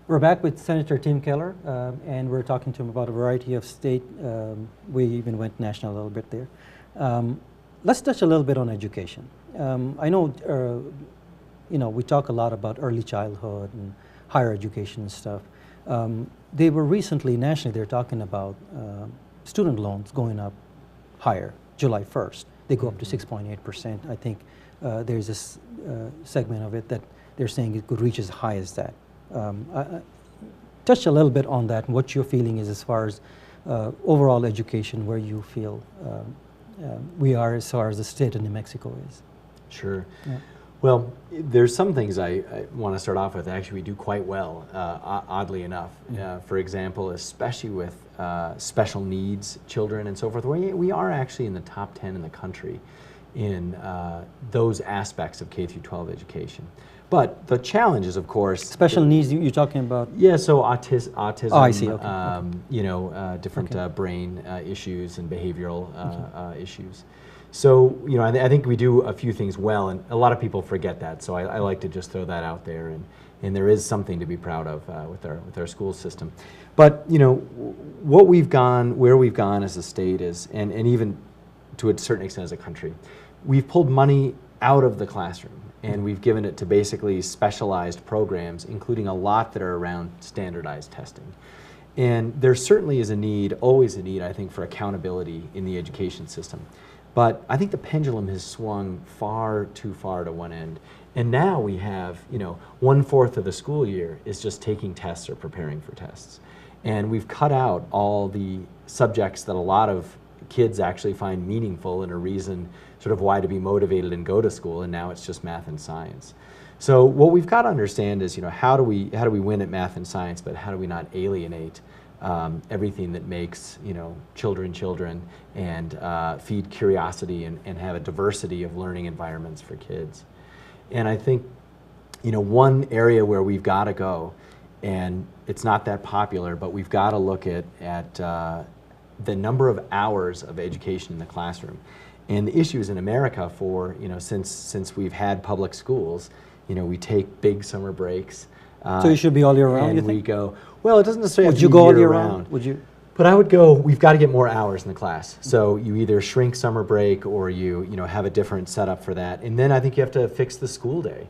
We're back with Senator Tim Keller, and we're talking to him about a variety of state. We even went national a little bit there. Let's touch a little bit on education. I know, we talk a lot about early childhood and higher education and stuff. They were recently, nationally, they're talking about student loans going up higher, July 1st. They go up to 6.8%. I think there's this segment of it that they're saying it could reach as high as that. Touch a little bit on that and what your feeling is as far as overall education, where you feel we are as far as the state of New Mexico is. Sure. Yeah. Well, there's some things I want to start off with. Actually, we do quite well, oddly enough. For example, especially with special needs children and so forth, we are actually in the top 10 in the country in those aspects of K through 12 education. But the challenge is, of course, special needs. You're talking about? Yeah. So autism. Oh, I see. Okay. Different brain issues and behavioral issues. So, I think we do a few things well, and a lot of people forget that. So I like to just throw that out there, and there is something to be proud of with our school system. But where we've gone as a state is, and even to a certain extent as a country, we've pulled money out of the classroom, and we've given it to basically specialized programs, including a lot that are around standardized testing. And there certainly is always a need, I think, for accountability in the education system. But I think the pendulum has swung far too far to one end. And now we have, 1/4 of the school year is just taking tests or preparing for tests. And we've cut out all the subjects that a lot of kids actually find meaningful and a reason sort of why to be motivated and go to school, and now it's just math and science. So what we've got to understand is, how do we win at math and science, but how do we not alienate everything that makes children and feed curiosity and have a diversity of learning environments for kids. And I think one area where we've got to go, and it's not that popular, but we've got to look at the number of hours of education in the classroom. And the issues in America for, since we've had public schools, we take big summer breaks. So you should be all year round, you think? And we go, well, it doesn't necessarily have to be year round. Would you go all year round? Would you? But I would go, we've got to get more hours in the class. So you either shrink summer break or you have a different setup for that. And then I think you have to fix the school day.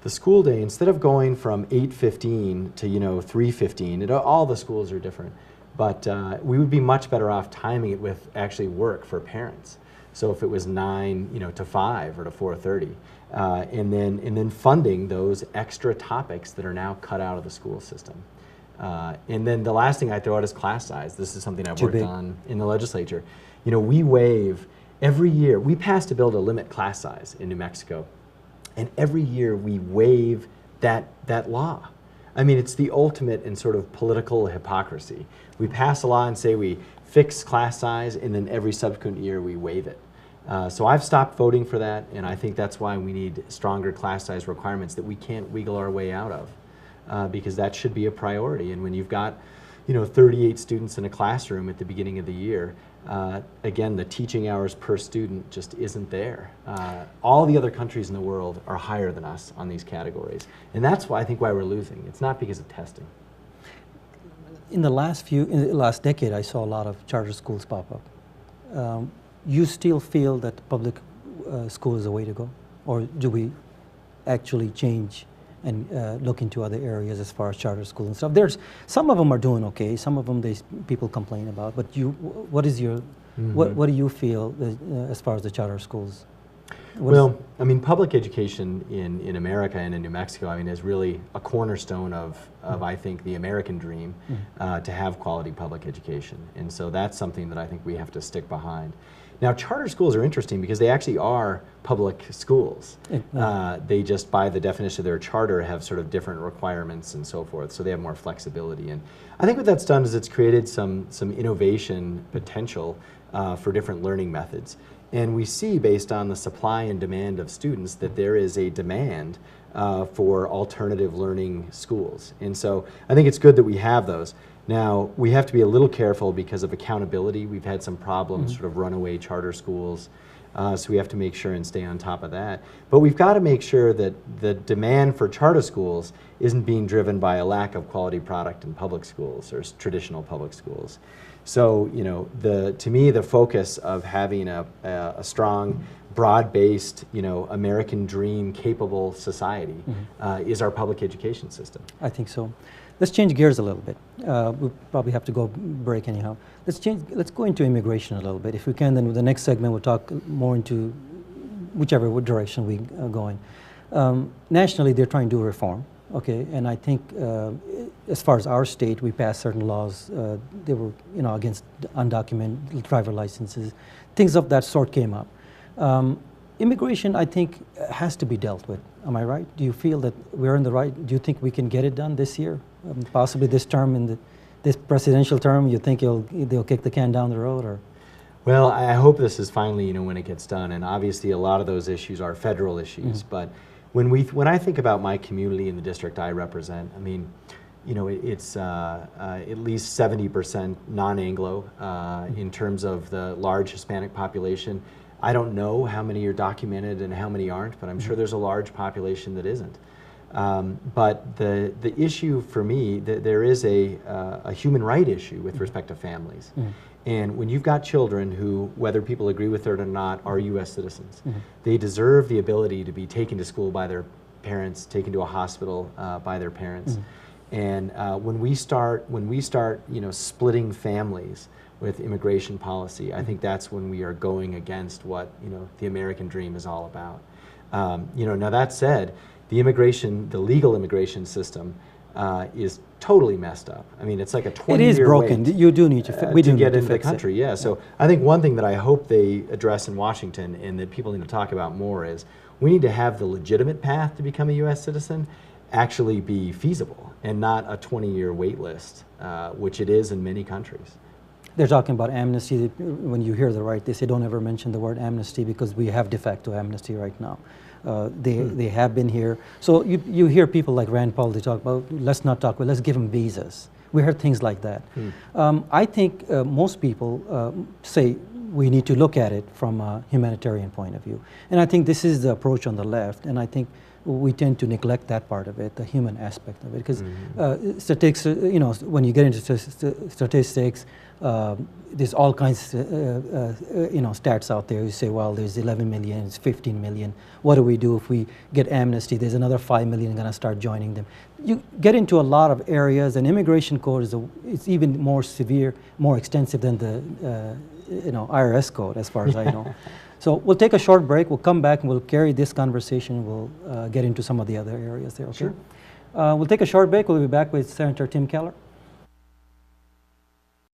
The school day, instead of going from 8:15 to 3:15, all the schools are different. But we would be much better off timing it with actually work for parents. So if it was 9 to 5 or to 4:30, and then funding those extra topics that are now cut out of the school system. And then the last thing I throw out is class size. This is something I've worked on in the legislature. We waive every year. We passed a bill to limit class size in New Mexico, and every year we waive that law. I mean, it's the ultimate in sort of political hypocrisy. We pass a law and say we fix class size, and then every subsequent year we waive it. So I've stopped voting for that, and I think that's why we need stronger class size requirements that we can't wiggle our way out of, because that should be a priority. And when you've got 38 students in a classroom at the beginning of the year, again, the teaching hours per student just isn't there. All the other countries in the world are higher than us on these categories, and that's why we're losing. It's not because of testing. In the last decade, I saw a lot of charter schools pop up. You still feel that public school is the way to go, or do we actually change and look into other areas as far as charter school and stuff? Some of them are doing okay. Some of them people complain about. But what is your what do you feel as far as the charter schools? I mean, public education in America and in New Mexico, is really a cornerstone of I think, the American dream to have quality public education. And so that's something that I think we have to stick behind. Now, charter schools are interesting because they actually are public schools. They just, by the definition of their charter, have sort of different requirements and so forth, so they have more flexibility. And I think what that's done is it's created some innovation potential for different learning methods. And we see, based on the supply and demand of students, that there is a demand for alternative learning schools. And so I think it's good that we have those. Now, we have to be a little careful because of accountability. We've had some problems, sort of runaway charter schools. So we have to make sure and stay on top of that. But we've got to make sure that the demand for charter schools isn't being driven by a lack of quality product in public schools or traditional public schools. So, you know, to me, the focus of having a strong, broad-based, you know, American dream capable society is our public education system. I think so. Let's change gears a little bit. We'll probably have to go break anyhow. Let's go into immigration a little bit. If we can, then with the next segment we'll talk more into whichever direction we go in. Nationally, they're trying to do reform. Okay, and I think as far as our state, we passed certain laws. They were, you know, against undocumented driver licenses. Things of that sort came up. Immigration, I think, has to be dealt with. Am I right? Do you feel that we're in the right? Do you think we can get it done this year? Possibly this term, in this presidential term, you think they'll kick the can down the road, or? Well, I hope this is finally, you know, when it gets done. And obviously, a lot of those issues are federal issues, but. When I think about my community in the district I represent, I mean, you know, it's at least 70% non-Anglo in terms of the large Hispanic population. I don't know how many are documented and how many aren't, but I'm sure there's a large population that isn't. But the issue for me, there is a human right issue with respect to families. And when you've got children who, whether people agree with it or not, are U.S. citizens, they deserve the ability to be taken to school by their parents, taken to a hospital by their parents. And when we start, you know, splitting families with immigration policy, I think that's when we are going against what, you know, the American dream is all about. You know, now that said, the legal immigration system is totally messed up. I mean, it's like a 20-year It is broken. Wait, you do need to we do to need get to into the fix country. it. Yeah. So I think one thing that I hope they address in Washington and that people need to talk about more is we need to have the legitimate path to become a U.S. citizen actually be feasible and not a 20-year wait list, which it is in many countries. They're talking about amnesty. When you hear the right, they say don't ever mention the word amnesty because we have de facto amnesty right now. They have been here. So you hear people like Rand Paul, they talk about, let's not talk about, let's give them visas. We heard things like that. I think most people say we need to look at it from a humanitarian point of view. And I think this is the approach on the left, and I think we tend to neglect that part of it, the human aspect of it. Because statistics, you know, when you get into statistics, there's all kinds of, you know, stats out there. You say, well, there's 11 million, it's 15 million. What do we do if we get amnesty? There's another 5 million going to start joining them. You get into a lot of areas, and immigration code it's even more severe, more extensive than the you know, IRS code, as far as I know. So we'll take a short break. We'll come back and we'll carry this conversation. We'll get into some of the other areas there. Okay? Sure. We'll take a short break. We'll be back with Senator Tim Keller.